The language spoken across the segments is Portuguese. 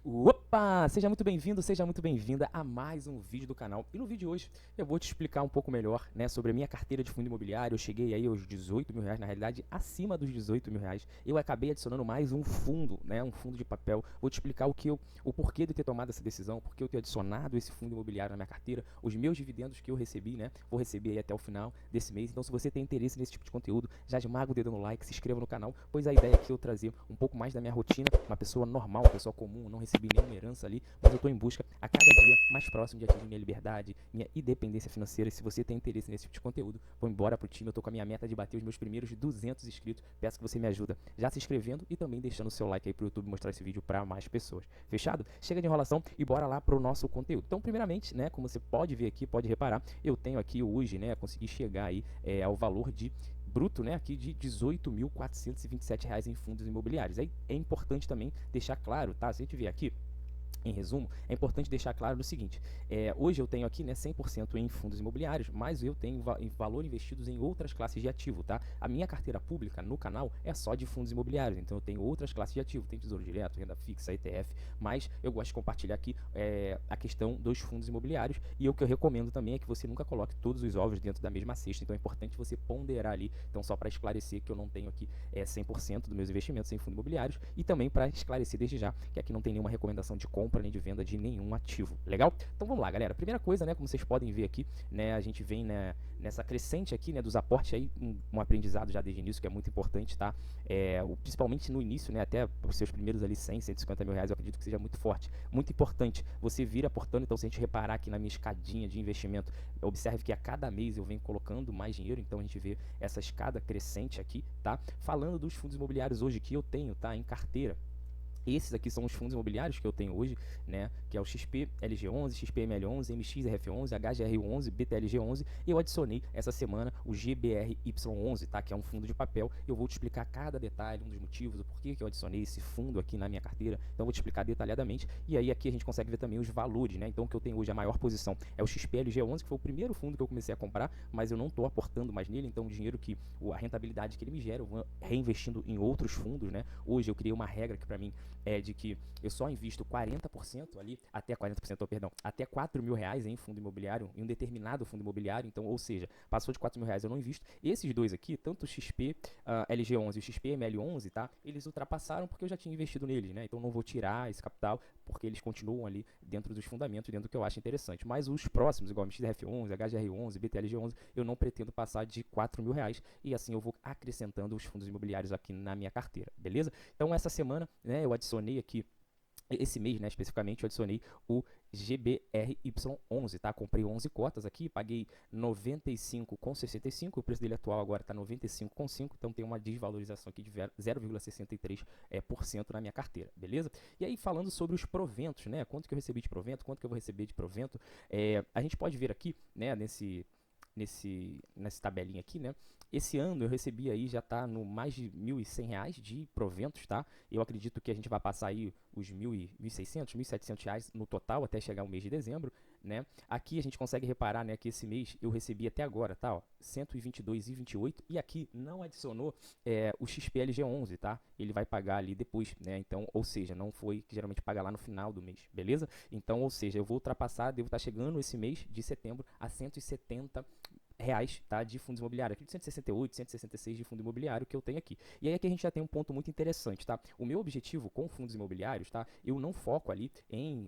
Opa! Seja muito bem-vindo, seja muito bem-vinda a mais um vídeo do canal. E no vídeo de hoje eu vou te explicar um pouco melhor, né, sobre a minha carteira de fundo imobiliário. Eu cheguei aí aos 18 mil reais, na realidade acima dos 18 mil reais. Eu acabei adicionando mais um fundo, né, um fundo de papel. Vou te explicar o porquê de eu ter tomado essa decisão, porque eu ter adicionado esse fundo imobiliário na minha carteira, os meus dividendos que eu recebi, né, vou receber aí até o final desse mês. Então, se você tem interesse nesse tipo de conteúdo, já esmaga o dedo no like, se inscreva no canal, pois a ideia aqui é eu trazer um pouco mais da minha rotina, uma pessoa normal, uma pessoa comum, não recebi nenhuma herança ali, mas eu estou em busca a cada dia mais próximo de atingir minha liberdade, minha independência financeira. E se você tem interesse nesse tipo de conteúdo, vou embora pro time. Eu tô com a minha meta de bater os meus primeiros 200 inscritos. Peço que você me ajuda já se inscrevendo e também deixando o seu like aí pro YouTube mostrar esse vídeo para mais pessoas. Fechado? Chega de enrolação e bora lá pro nosso conteúdo. Então, primeiramente, né, como você pode ver aqui, pode reparar, eu tenho aqui hoje, né, consegui chegar aí ao valor de bruto, né, aqui de R$ 18.427 em fundos imobiliários. Aí é importante também deixar claro, tá? Se a gente vier aqui, em resumo, é importante deixar claro o seguinte: hoje eu tenho aqui, né, 100% em fundos imobiliários, mas eu tenho valor investidos em outras classes de ativo, tá? A minha carteira pública no canal é só de fundos imobiliários, então eu tenho outras classes de ativo, tem tesouro direto, renda fixa, ETF, mas eu gosto de compartilhar aqui a questão dos fundos imobiliários. E o que eu recomendo também é que você nunca coloque todos os ovos dentro da mesma cesta, então é importante você ponderar ali. Então, só para esclarecer que eu não tenho aqui 100% dos meus investimentos em fundos imobiliários, e também para esclarecer desde já que aqui não tem nenhuma recomendação de compra nem de venda de nenhum ativo, legal? Então vamos lá, galera. Primeira coisa, né, como vocês podem ver aqui, né, a gente vem, né, nessa crescente aqui, né, dos aportes aí, um aprendizado já desde o início que é muito importante, tá? Principalmente no início, né, até os seus primeiros ali 100, 150 mil reais, eu acredito que seja muito forte, muito importante você vir aportando. Então, se a gente reparar aqui na minha escadinha de investimento, observe que a cada mês eu venho colocando mais dinheiro, então a gente vê essa escada crescente aqui, tá? Falando dos fundos imobiliários hoje que eu tenho, tá, em carteira, esses aqui são os fundos imobiliários que eu tenho hoje, né? Que é o XP LG11, XPML11, MXRF11, HGR11, BTLG11. E eu adicionei essa semana o GBRY11, tá? Que é um fundo de papel. Eu vou te explicar cada detalhe, um dos motivos, o porquê que eu adicionei esse fundo aqui na minha carteira. Então eu vou te explicar detalhadamente. E aí aqui a gente consegue ver também os valores, né? Então o que eu tenho hoje, a maior posição é o XPLG11, que foi o primeiro fundo que eu comecei a comprar, mas eu não estou aportando mais nele. Então o dinheiro a rentabilidade que ele me gera, eu vou reinvestindo em outros fundos, né? Hoje eu criei uma regra que para mim é de que eu só invisto 40% ali, até 40%, perdão, até 4 mil reais em fundo imobiliário, em um determinado fundo imobiliário. Então, ou seja, passou de 4 mil reais eu não invisto. Esses dois aqui, tanto o XP LG11 e o XP ML11, tá? Eles ultrapassaram porque eu já tinha investido neles, né? Então não vou tirar esse capital, porque eles continuam ali dentro dos fundamentos, dentro do que eu acho interessante. Mas os próximos, igual MXRF11, HGR11, BTLG11, eu não pretendo passar de 4 mil reais, e assim eu vou acrescentando os fundos imobiliários aqui na minha carteira, beleza? Então essa semana, né, eu adicionei aqui, esse mês, né, especificamente, eu adicionei o GBRY11, tá? Comprei 11 cotas aqui, paguei 95,65, o preço dele atual agora está 95,5, então tem uma desvalorização aqui de 0,63% na minha carteira, beleza? E aí, falando sobre os proventos, né, quanto que eu recebi de provento, quanto que eu vou receber de provento, a gente pode ver aqui, né, nessa tabelinha aqui, né? Esse ano eu recebi aí, já tá no mais de R$ 1.100 de proventos, tá? Eu acredito que a gente vai passar aí os 1.600, R$ 1.700 no total até chegar o mês de dezembro, né? Aqui a gente consegue reparar, né, que esse mês eu recebi até agora, tá? Ó, 122,28, e aqui não adicionou o XPLG11, tá? Ele vai pagar ali depois, né? Então, ou seja, não foi que geralmente paga lá no final do mês, beleza? Então, ou seja, eu vou ultrapassar, devo estar chegando esse mês de setembro a 170 reais, tá, de fundos imobiliários, aqui de 168, 166 de fundo imobiliário que eu tenho aqui. E aí aqui a gente já tem um ponto muito interessante, tá? O meu objetivo com fundos imobiliários, tá? Eu não foco ali em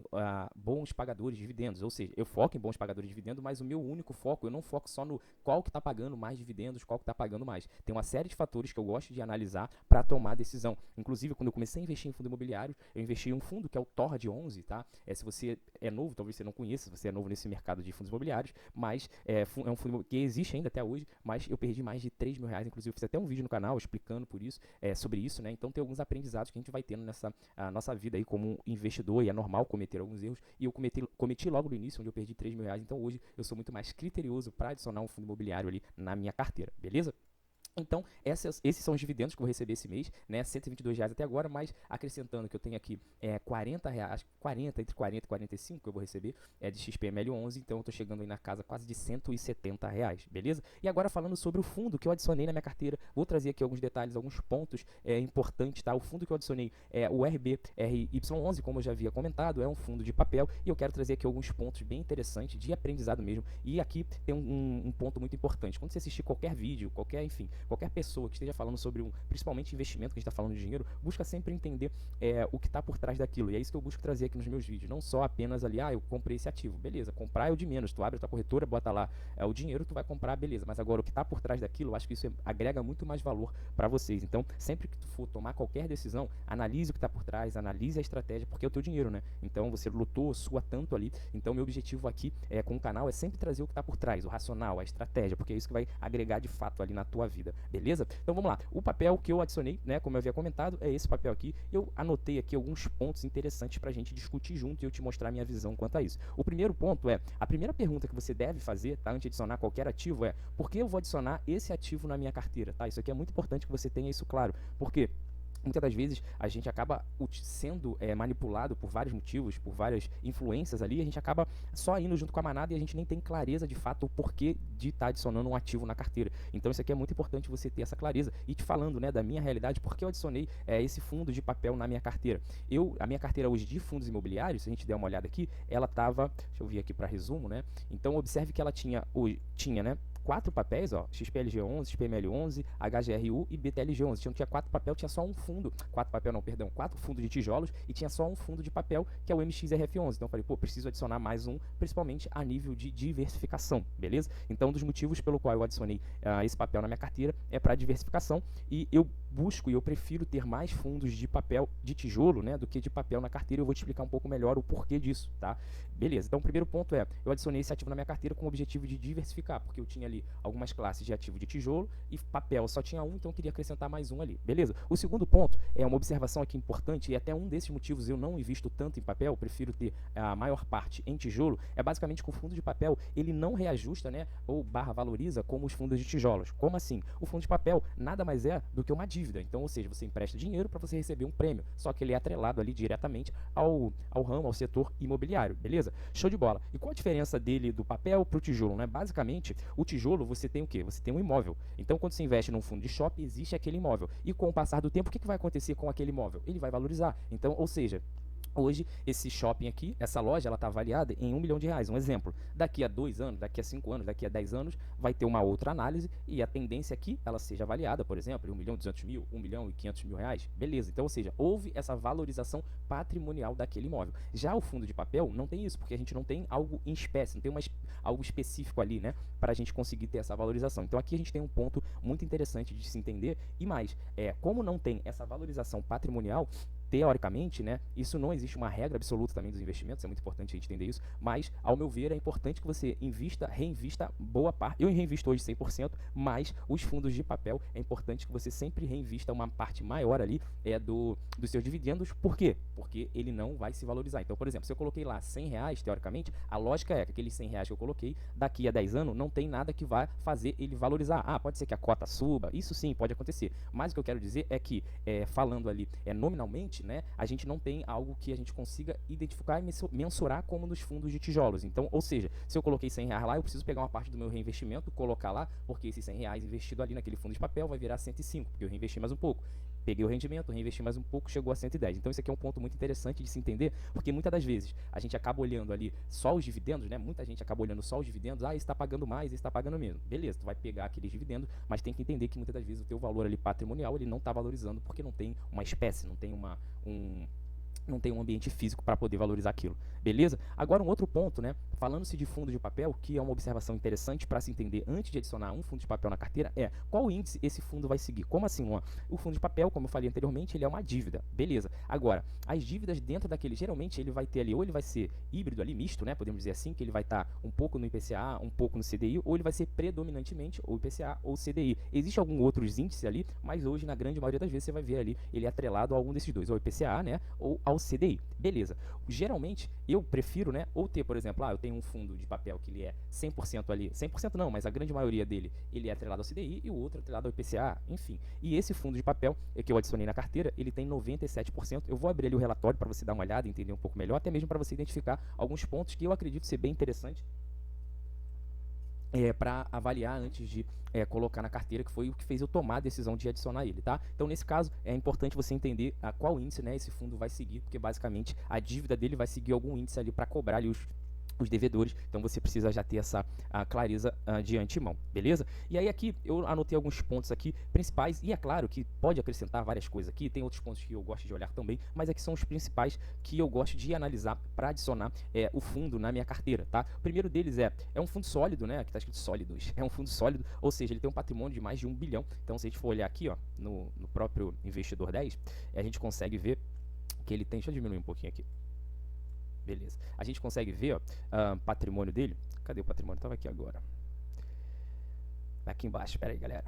bons pagadores de dividendos, ou seja, eu foco em bons pagadores de dividendos, mas o meu único foco, eu não foco só no qual que está pagando mais dividendos, qual que está pagando mais. Tem uma série de fatores que eu gosto de analisar para tomar decisão. Inclusive, quando eu comecei a investir em fundo imobiliário, eu investi em um fundo que é o TORD 11, tá? Se você é novo, talvez você não conheça, se você é novo nesse mercado de fundos imobiliários, mas é um fundo que existe ainda até hoje, mas eu perdi mais de 3 mil reais, inclusive eu fiz até um vídeo no canal explicando sobre isso, né? Então tem alguns aprendizados que a gente vai tendo nessa nossa vida aí como investidor, e é normal cometer alguns erros, e eu cometi logo no início, onde eu perdi 3 mil reais. Então hoje eu sou muito mais criterioso para adicionar um fundo imobiliário ali na minha carteira, beleza? Então, esses são os dividendos que eu vou receber esse mês, né? R$ 122 até agora, mas acrescentando que eu tenho aqui R$ 40, 40, entre 40 e 45 que eu vou receber de XPML11, então eu estou chegando aí na casa quase de R$ 170, beleza? E agora falando sobre o fundo que eu adicionei na minha carteira, vou trazer aqui alguns detalhes, alguns pontos importantes, tá? O fundo que eu adicionei é o RBRY11, como eu já havia comentado, é um fundo de papel, e eu quero trazer aqui alguns pontos bem interessantes de aprendizado mesmo, e aqui tem um ponto muito importante. Quando você assistir qualquer vídeo, qualquer pessoa que esteja falando sobre principalmente investimento, que a gente está falando de dinheiro, busca sempre entender o que está por trás daquilo. E é isso que eu busco trazer aqui nos meus vídeos. Não só apenas ali, eu comprei esse ativo. Beleza, comprar é o de menos. Tu abre a tua corretora, bota lá o dinheiro, tu vai comprar, beleza. Mas agora o que está por trás daquilo, eu acho que isso agrega muito mais valor para vocês. Então, sempre que tu for tomar qualquer decisão, analise o que está por trás, analise a estratégia, porque é o teu dinheiro, né? Então, você lutou, sua tanto ali. Então, meu objetivo aqui com o canal é sempre trazer o que está por trás, o racional, a estratégia, porque é isso que vai agregar de fato ali na tua vida. Beleza? Então vamos lá. O papel que eu adicionei, né, como eu havia comentado, é esse papel aqui. Eu anotei aqui alguns pontos interessantes para a gente discutir junto e eu te mostrar a minha visão quanto a isso. O primeiro ponto a primeira pergunta que você deve fazer, tá, antes de adicionar qualquer ativo por que eu vou adicionar esse ativo na minha carteira, tá? Isso aqui é muito importante que você tenha isso claro, porque muitas das vezes a gente acaba sendo manipulado por vários motivos, por várias influências ali, a gente acaba só indo junto com a manada e a gente nem tem clareza de fato o porquê de estar adicionando um ativo na carteira. Então isso aqui é muito importante você ter essa clareza. E te falando, né, da minha realidade, por que eu adicionei esse fundo de papel na minha carteira. A minha carteira hoje de fundos imobiliários, se a gente der uma olhada aqui, ela estava, deixa eu vir aqui para resumo, né? Então observe que ela tinha, né, 4 papéis, ó, XPLG11, XPML11, HGRU e BTLG11. Tinha 4 papel, tinha só um fundo, 4 fundos de tijolos e tinha só um fundo de papel, que é o MXRF11. Então eu falei, preciso adicionar mais um, principalmente a nível de diversificação, beleza? Então um dos motivos pelo qual eu adicionei esse papel na minha carteira é para diversificação, e eu busco e eu prefiro ter mais fundos de papel de tijolo, né, do que de papel na carteira. Eu vou te explicar um pouco melhor o porquê disso, tá? Beleza, então o primeiro ponto eu adicionei esse ativo na minha carteira com o objetivo de diversificar, porque eu tinha ali algumas classes de ativo de tijolo e papel só tinha um, então eu queria acrescentar mais um ali, beleza? O segundo ponto é uma observação aqui importante, e até um desses motivos eu não invisto tanto em papel, prefiro ter a maior parte em tijolo, é basicamente que o fundo de papel, ele não reajusta, né, ou valoriza como os fundos de tijolos. Como assim? O fundo de papel nada mais é do que uma dívida, então, ou seja, você empresta dinheiro para você receber um prêmio, só que ele é atrelado ali diretamente ao ramo, ao setor imobiliário, beleza? Show de bola. E qual a diferença dele do papel para o tijolo, né? Basicamente, o tijolo você tem o quê? Você tem um imóvel. Então, quando você investe num fundo de shopping, existe aquele imóvel. E com o passar do tempo, o que vai acontecer com aquele imóvel? Ele vai valorizar. Então, ou seja, hoje, esse shopping aqui, essa loja, ela está avaliada em R$ 1 milhão. Um exemplo, daqui a 2 anos, daqui a 5 anos, daqui a 10 anos, vai ter uma outra análise e a tendência aqui, ela seja avaliada, por exemplo, em R$ 1.200.000, R$ 1.500.000, beleza. Então, ou seja, houve essa valorização patrimonial daquele imóvel. Já o fundo de papel não tem isso, porque a gente não tem algo em espécie, não tem algo específico ali, né, para a gente conseguir ter essa valorização. Então, aqui a gente tem um ponto muito interessante de se entender, e mais, como não tem essa valorização patrimonial, teoricamente, né, isso não existe uma regra absoluta também dos investimentos, é muito importante a gente entender isso, mas, ao meu ver, é importante que você reinvista boa parte. Eu reinvisto hoje 100%, mas os fundos de papel, é importante que você sempre reinvista uma parte maior ali dos seus dividendos. Por quê? Porque ele não vai se valorizar. Então, por exemplo, se eu coloquei lá R$ 100, teoricamente, a lógica é que aqueles R$ 100 que eu coloquei, daqui a 10 anos, não tem nada que vá fazer ele valorizar. Pode ser que a cota suba, isso sim, pode acontecer. Mas o que eu quero dizer é que, falando ali nominalmente, né, a gente não tem algo que a gente consiga identificar e mensurar como nos fundos de tijolos. Então, ou seja, se eu coloquei R$ 100 lá, eu preciso pegar uma parte do meu reinvestimento, colocar lá, porque esses R$ 100 investido ali naquele fundo de papel vai virar 105, porque eu reinvesti mais um pouco. Peguei o rendimento, reinvesti mais um pouco, chegou a 110. Então, isso aqui é um ponto muito interessante de se entender, porque muitas das vezes a gente acaba olhando ali só os dividendos, né? Muita gente acaba olhando só os dividendos, esse está pagando mais, esse está pagando menos. Beleza, tu vai pegar aqueles dividendos, mas tem que entender que muitas das vezes o teu valor ali patrimonial, ele não está valorizando, porque não tem uma espécie, não tem não tem um ambiente físico para poder valorizar aquilo, beleza? Agora um outro ponto, né? Falando-se de fundo de papel, que é uma observação interessante para se entender antes de adicionar um fundo de papel na carteira, qual índice esse fundo vai seguir? Como assim, Luan? O fundo de papel, como eu falei anteriormente, ele é uma dívida, beleza? Agora, as dívidas dentro daquele, geralmente ele vai ter ali, ou ele vai ser híbrido ali, misto, né? Podemos dizer assim, que ele vai estar um pouco no IPCA, um pouco no CDI, ou ele vai ser predominantemente ou IPCA ou CDI. Existe alguns outros índices ali, mas hoje, na grande maioria das vezes, você vai ver ali, ele é atrelado a algum desses dois, ou IPCA, né? Ou ao o CDI. Beleza. Geralmente, eu prefiro, né, ou ter, por exemplo, eu tenho um fundo de papel que ele é 100% ali, 100% não, mas a grande maioria dele, ele é atrelado ao CDI e o outro é atrelado ao IPCA, enfim. E esse fundo de papel que eu adicionei na carteira, ele tem 97%. Eu vou abrir ali o relatório para você dar uma olhada e entender um pouco melhor, até mesmo para você identificar alguns pontos que eu acredito ser bem interessante para avaliar antes de colocar na carteira, que foi o que fez eu tomar a decisão de adicionar ele, tá? Então, nesse caso, é importante você entender qual índice, né, esse fundo vai seguir, porque basicamente a dívida dele vai seguir algum índice ali para cobrar ali os devedores, então você precisa já ter essa clareza de antemão, beleza? E aí aqui eu anotei alguns pontos aqui principais, e é claro que pode acrescentar várias coisas aqui, tem outros pontos que eu gosto de olhar também, mas aqui são os principais que eu gosto de analisar para adicionar o fundo na minha carteira, tá? O primeiro deles é um fundo sólido, né? Aqui está escrito sólidos, é um fundo sólido, ou seja, ele tem um patrimônio de mais de 1 bilhão, então se a gente for olhar aqui, ó, no próprio Investidor 10, a gente consegue ver que ele tem, deixa eu diminuir um pouquinho aqui. Beleza. A gente consegue ver, ó, patrimônio dele. Cadê o patrimônio? Estava aqui agora. Aqui embaixo, espera aí, galera.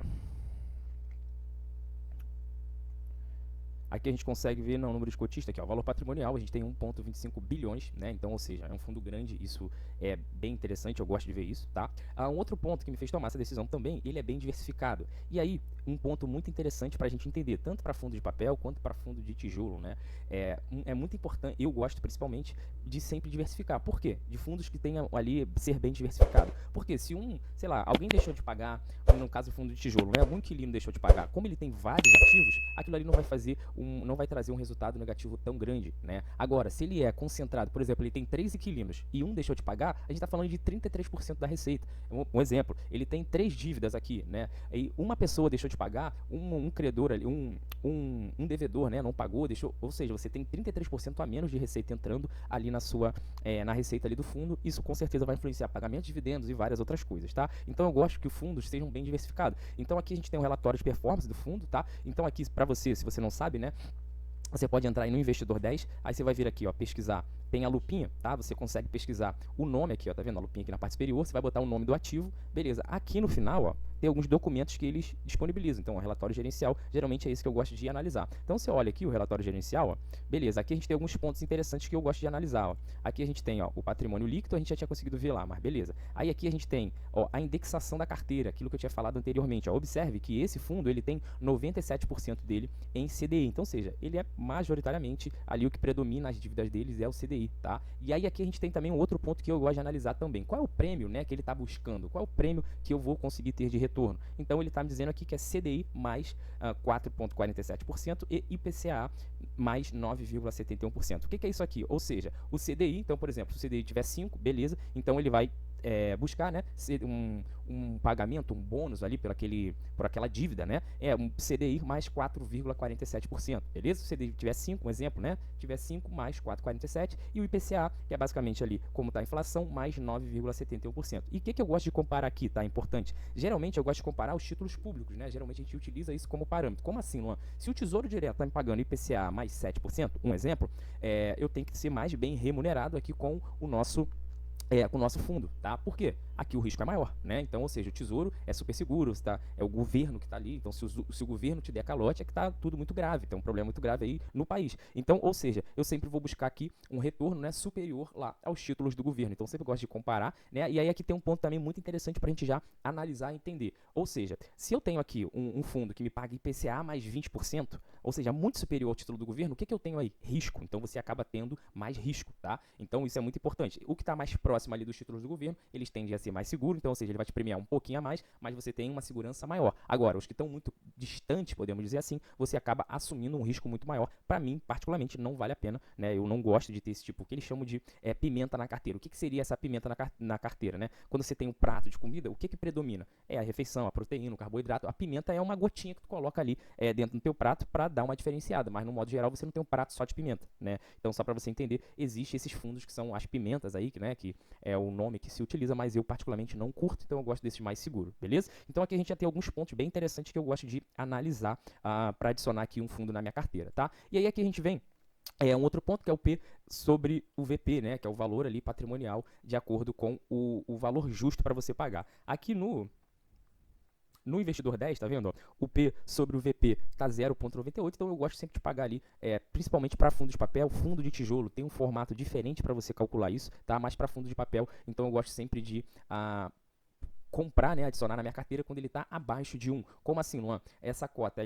Aqui a gente consegue ver no número de cotista, aqui, ó, o valor patrimonial, a gente tem 1,25 bilhões, né? Então, ou seja, é um fundo grande, isso é bem interessante, eu gosto de ver isso, tá? Um outro ponto que me fez tomar essa decisão também, ele é bem diversificado. E aí, um ponto muito interessante para a gente entender, tanto para fundo de papel quanto para fundo de tijolo, né? É muito importante, eu gosto principalmente de sempre diversificar. Por quê? De fundos que tenham ali ser bem diversificado. Porque se sei lá, alguém deixou de pagar, no caso do fundo de tijolo, né? Algum inquilino deixou de pagar, como ele tem vários ativos, aquilo ali não vai fazer não vai trazer um resultado negativo tão grande, né? Agora, se ele é concentrado, por exemplo, ele tem 3 inquilinos e um deixou de pagar, a gente está falando de 33% da receita. Um exemplo, ele tem 3 dívidas aqui, né? E uma pessoa deixou de pagar, um credor ali, um devedor, né? Não pagou, deixou, ou seja, você tem 33% a menos de receita entrando ali na receita ali do fundo. Isso com certeza vai influenciar pagamento de dividendos e várias outras coisas, tá? Então eu gosto que os fundos sejam bem diversificados. Então aqui a gente tem um relatório de performance do fundo, tá? Então aqui para você, se você não sabe, né? Você pode entrar aí no Investidor 10, aí você vai vir aqui, ó, pesquisar, tem a lupinha, tá? Você consegue pesquisar o nome aqui, ó, tá vendo a lupinha aqui na parte superior, você vai botar o nome do ativo, beleza. Aqui no final, ó, tem alguns documentos que eles disponibilizam, então o relatório gerencial, geralmente é esse que eu gosto de analisar. Então você olha aqui o relatório gerencial, ó, beleza, aqui a gente tem alguns pontos interessantes que eu gosto de analisar, ó. Aqui a gente tem, ó, o patrimônio líquido, a gente já tinha conseguido ver lá, mas beleza. Aí aqui a gente tem, ó, a indexação da carteira, aquilo que eu tinha falado anteriormente, ó. Observe que esse fundo, ele tem 97% dele em CDI, então, ou seja, ele é majoritariamente ali o que predomina as dívidas deles é o CDI, tá? E aí aqui a gente tem também um outro ponto que eu gosto de analisar também. Qual é o prêmio, né, que ele está buscando? Qual é o prêmio que eu vou conseguir ter de retorno? Então ele está me dizendo aqui que é CDI mais 4,47% e IPCA mais 9,71%. O que é isso aqui? Ou seja, o CDI, então, por exemplo, se o CDI tiver 5, beleza, então ele vai buscar, né, um pagamento, um bônus ali por aquela dívida, né? É um CDI mais 4,47%, beleza? Se o CDI tiver 5, um exemplo, né? Tiver 5 mais 4,47 e o IPCA, que é basicamente ali, como está a inflação, mais 9,71%. E o que eu gosto de comparar aqui, tá? Importante. Geralmente eu gosto de comparar os títulos públicos, né? Geralmente a gente utiliza isso como parâmetro. Como assim, Luan? Se o Tesouro Direto está me pagando IPCA mais 7%, um exemplo, eu tenho que ser mais bem remunerado aqui com o nosso fundo, tá? Por quê? Aqui o risco é maior, né? Então, ou seja, o tesouro é super seguro, tá? É o governo que está ali, então se o governo te der calote é que está tudo muito grave, tem um problema muito grave aí no país. Então, ou seja, eu sempre vou buscar aqui um retorno, né, superior lá aos títulos do governo. Então, eu sempre gosto de comparar, né? E aí aqui tem um ponto também muito interessante para a gente já analisar e entender. Ou seja, se eu tenho aqui um fundo que me paga IPCA mais 20%, ou seja, muito superior ao título do governo, o que eu tenho aí? Risco. Então, você acaba tendo mais risco, tá? Então, isso é muito importante. O que está mais próximo ali dos títulos do governo, eles tendem a ser mais seguros, então, ou seja, ele vai te premiar um pouquinho a mais, mas você tem uma segurança maior. Agora, os que estão muito distantes, podemos dizer assim, você acaba assumindo um risco muito maior. Para mim, particularmente, não vale a pena, né? Eu não gosto de ter esse tipo, que eles chamam de pimenta na carteira. O que seria essa pimenta na carteira, né? Quando você tem um prato de comida, o que predomina? É a refeição, a proteína, o carboidrato. A pimenta é uma gotinha que tu coloca ali dentro do teu prato para dar uma diferenciada, mas no modo geral você não tem um prato só de pimenta, né? Então, só para você entender, existem esses fundos que são as pimentas aí, né? Que é o nome que se utiliza, mas eu particularmente não curto, então eu gosto desses mais seguros, beleza? Então aqui a gente já tem alguns pontos bem interessantes que eu gosto de analisar para adicionar aqui um fundo na minha carteira, tá? E aí aqui a gente vem um outro ponto que é o P sobre o VP, né? Que é o valor ali patrimonial de acordo com o valor justo para você pagar. Aqui No investidor 10, tá vendo? Ó, o P sobre o VP tá 0,98, então eu gosto sempre de pagar ali, principalmente para fundo de papel, fundo de tijolo, tem um formato diferente para você calcular isso, tá? Mas para fundo de papel, então eu gosto sempre de comprar, né, adicionar na minha carteira quando ele está abaixo de 1. Como assim, Luan? Essa cota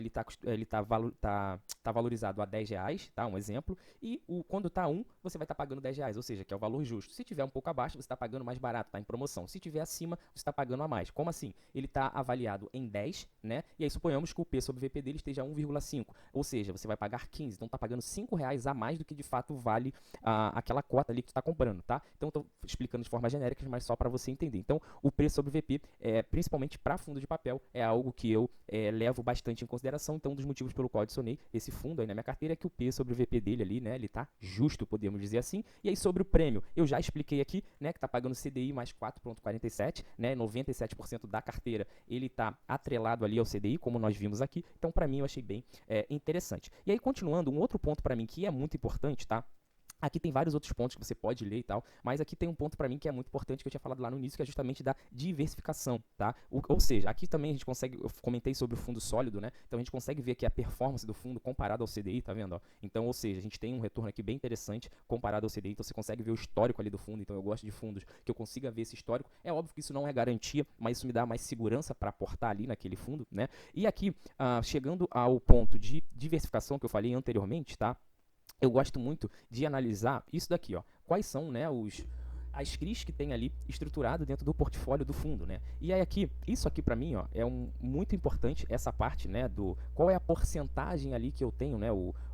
tá valorizado a R$10, tá? Um exemplo. E quando está 1, você vai estar pagando R$10, ou seja, que é o valor justo. Se tiver um pouco abaixo, você está pagando mais barato, tá em promoção. Se tiver acima, você está pagando a mais. Como assim? Ele está avaliado em 10, né? E aí suponhamos que o P sobre VP dele esteja 1,5, ou seja, você vai pagar 15. Então está pagando R$5 a mais do que de fato vale aquela cota ali que tu está comprando, tá? Então estou explicando de forma genérica, mas só para você entender. Então o P sobre VP, principalmente para fundo de papel, é algo que eu levo bastante em consideração. Então, um dos motivos pelo qual adicionei esse fundo aí na minha carteira é que o P sobre o VP dele ali, né, ele tá justo, podemos dizer assim. E aí, sobre o prêmio, eu já expliquei aqui, né, que tá pagando CDI mais 4,47, né, 97% da carteira, ele tá atrelado ali ao CDI, como nós vimos aqui. Então, para mim, eu achei bem interessante. E aí, continuando, um outro ponto para mim que é muito importante, tá? Aqui tem vários outros pontos que você pode ler e tal, mas aqui tem um ponto para mim que é muito importante, que eu tinha falado lá no início, que é justamente da diversificação, tá? Ou seja, aqui também a gente consegue, eu comentei sobre o fundo sólido, né? Então a gente consegue ver aqui a performance do fundo comparado ao CDI, tá vendo? Ó? Então, ou seja, a gente tem um retorno aqui bem interessante comparado ao CDI, então você consegue ver o histórico ali do fundo. Então eu gosto de fundos que eu consiga ver esse histórico. É óbvio que isso não é garantia, mas isso me dá mais segurança para aportar ali naquele fundo, né? E aqui, chegando ao ponto de diversificação que eu falei anteriormente, tá? Eu gosto muito de analisar isso daqui, ó. Quais são, né, as CRIs que tem ali estruturado dentro do portfólio do fundo, né? E aí aqui, isso aqui para mim, ó, é muito importante essa parte, né, do qual é a porcentagem ali que eu tenho, né,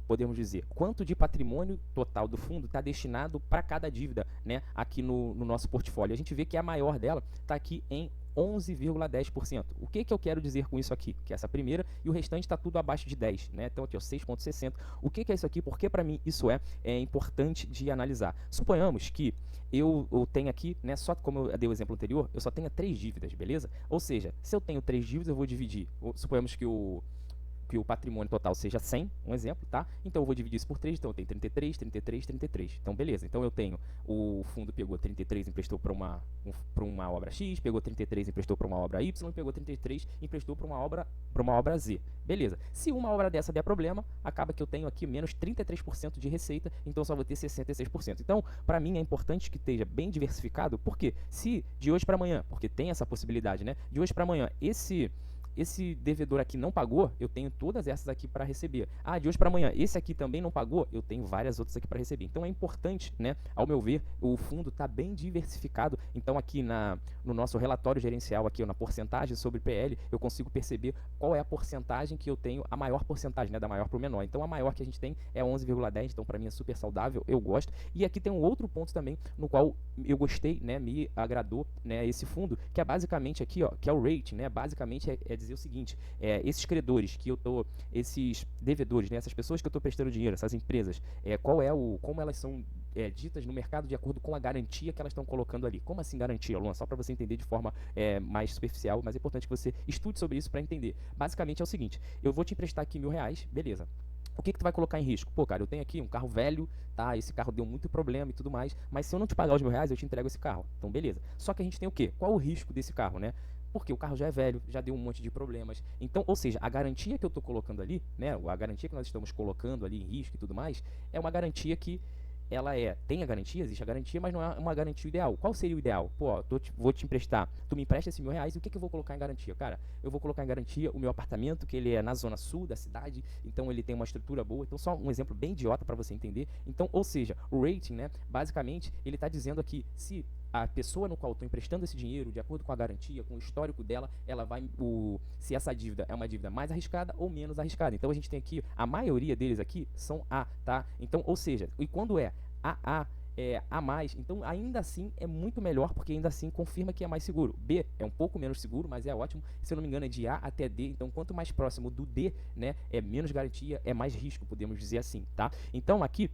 podemos dizer, quanto de patrimônio total do fundo está destinado para cada dívida, né, aqui no nosso portfólio. A gente vê que a maior dela está aqui em 11,10%. O que eu quero dizer com isso aqui? Que essa primeira e o restante está tudo abaixo de 10, né? Então aqui, 6,60. O que é isso aqui? Porque para mim isso é importante de analisar. Suponhamos que eu tenho aqui, né, só como eu dei o exemplo anterior, eu só tenho 3 dívidas, beleza? Ou seja, se eu tenho 3 dívidas, eu vou dividir. Suponhamos que o patrimônio total seja 100, um exemplo, tá? Então eu vou dividir isso por 3, então eu tenho 33, 33, 33. Então beleza, então eu tenho, o fundo pegou 33 e emprestou para uma obra X, pegou 33 e emprestou para uma obra Y, e pegou 33 e emprestou para uma obra Z. Beleza. Se uma obra dessa der problema, acaba que eu tenho aqui menos 33% de receita, então eu só vou ter 66%. Então, para mim é importante que esteja bem diversificado, porque se de hoje para amanhã, porque tem essa possibilidade, né? De hoje para amanhã, esse devedor aqui não pagou, eu tenho todas essas aqui para receber. De hoje para amanhã, esse aqui também não pagou, eu tenho várias outras aqui para receber. Então é importante, né, ao meu ver, o fundo está bem diversificado. Então aqui no nosso relatório gerencial, aqui na porcentagem sobre PL, eu consigo perceber qual é a porcentagem que eu tenho, a maior porcentagem, né, da maior para o menor. Então a maior que a gente tem é 11,10, então para mim é super saudável, eu gosto. E aqui tem um outro ponto também, no qual eu gostei, né, me agradou, né, esse fundo, que é basicamente aqui, ó, que é o rating, né, basicamente é dizer o seguinte, esses credores que eu tô, esses devedores, né, essas pessoas que eu estou prestando dinheiro, essas empresas, como elas são ditas no mercado de acordo com a garantia que elas estão colocando ali. Como assim garantia, Luan? Só para você entender de forma mais superficial, mas é importante que você estude sobre isso para entender. Basicamente é o seguinte, eu vou te emprestar aqui R$1.000, beleza. O que tu vai colocar em risco? Pô, cara, eu tenho aqui um carro velho, tá? Esse carro deu muito problema e tudo mais, mas se eu não te pagar os R$1.000, eu te entrego esse carro. Então, beleza. Só que a gente tem o quê? Qual o risco desse carro, né? Porque o carro já é velho, já deu um monte de problemas. Então, ou seja, a garantia que eu estou colocando ali, né? A garantia que nós estamos colocando ali em risco e tudo mais, é uma garantia que ela tem a garantia, existe a garantia, mas não é uma garantia ideal. Qual seria o ideal? Pô, vou te emprestar, tu me empresta esses R$1.000 e o que eu vou colocar em garantia? Cara, eu vou colocar em garantia o meu apartamento, que ele é na zona sul da cidade, então ele tem uma estrutura boa. Então, só um exemplo bem idiota para você entender. Então, ou seja, o rating, né, basicamente, ele está dizendo aqui, se a pessoa no qual eu estou emprestando esse dinheiro, de acordo com a garantia, com o histórico dela, ela vai, se essa dívida é uma dívida mais arriscada ou menos arriscada. Então a gente tem aqui, a maioria deles aqui são A, tá? Então, ou seja, e quando é AA, A mais, então ainda assim é muito melhor, porque ainda assim confirma que é mais seguro. B é um pouco menos seguro, mas é ótimo. Se eu não me engano é de A até D, então quanto mais próximo do D, né, é menos garantia, é mais risco, podemos dizer assim, tá? Então aqui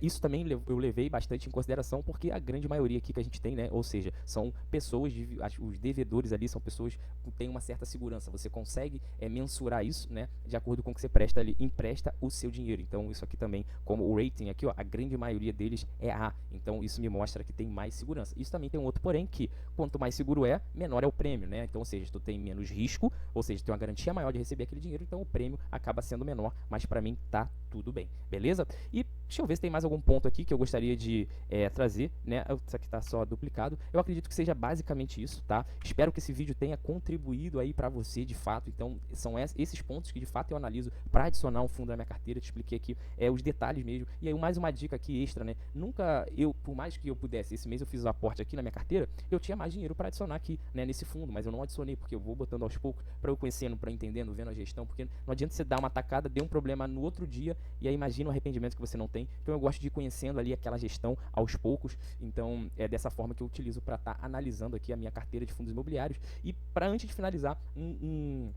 Isso também eu levei bastante em consideração porque a grande maioria aqui que a gente tem, né, ou seja, são pessoas, os devedores ali são pessoas que têm uma certa segurança. Você consegue mensurar isso, né, de acordo com o que você presta ali, empresta o seu dinheiro. Então isso aqui também, como o rating aqui, ó, a grande maioria deles é A. Então isso me mostra que tem mais segurança. Isso também tem um outro porém que quanto mais seguro é, menor é o prêmio, né? Então, ou seja, tu tem menos risco, ou seja, tu tem uma garantia maior de receber aquele dinheiro, então o prêmio acaba sendo menor, mas para mim tá tudo bem, beleza? E deixa eu ver se tem mais algum ponto aqui que eu gostaria de trazer, né? Isso aqui tá só duplicado. Eu acredito que seja basicamente isso, tá? Espero que esse vídeo tenha contribuído aí para você de fato. Então, são esses pontos que de fato eu analiso para adicionar um fundo na minha carteira. Eu te expliquei aqui os detalhes mesmo. E aí, mais uma dica aqui extra, né? Nunca por mais que eu pudesse, esse mês eu fiz o aporte aqui na minha carteira, eu tinha mais dinheiro para adicionar aqui, né, nesse fundo, mas eu não adicionei porque eu vou botando aos poucos para eu conhecendo, para entendendo, vendo a gestão, porque não adianta você dar uma tacada, dê um problema no outro dia e aí imagina o arrependimento que você não tem. Então eu gosto de ir conhecendo ali aquela gestão aos poucos. Então é dessa forma que eu utilizo para estar analisando aqui a minha carteira de fundos imobiliários. E para antes de finalizar, um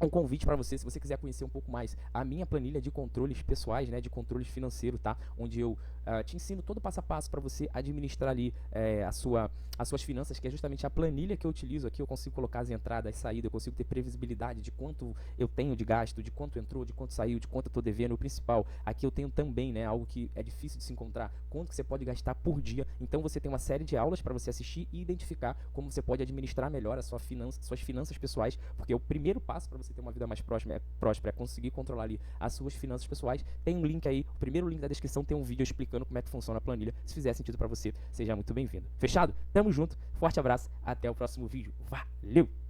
convite para você, se você quiser conhecer um pouco mais a minha planilha de controles pessoais, né, de controles financeiros, tá? Onde eu te ensino todo o passo a passo para você administrar ali as suas finanças, que é justamente a planilha que eu utilizo aqui. Eu consigo colocar as entradas, as saídas, eu consigo ter previsibilidade de quanto eu tenho de gasto, de quanto entrou, de quanto saiu, de quanto eu estou devendo. O principal, aqui eu tenho também, né, algo que é difícil de se encontrar, quanto que você pode gastar por dia. Então você tem uma série de aulas para você assistir e identificar como você pode administrar melhor suas finanças pessoais, porque o primeiro passo para você ter uma vida mais próspera é conseguir controlar ali as suas finanças pessoais. Tem um link aí, o primeiro link da descrição tem um vídeo explicando como é que funciona a planilha. Se fizer sentido para você, seja muito bem-vindo. Fechado? Tamo junto, forte abraço, até o próximo vídeo. Valeu!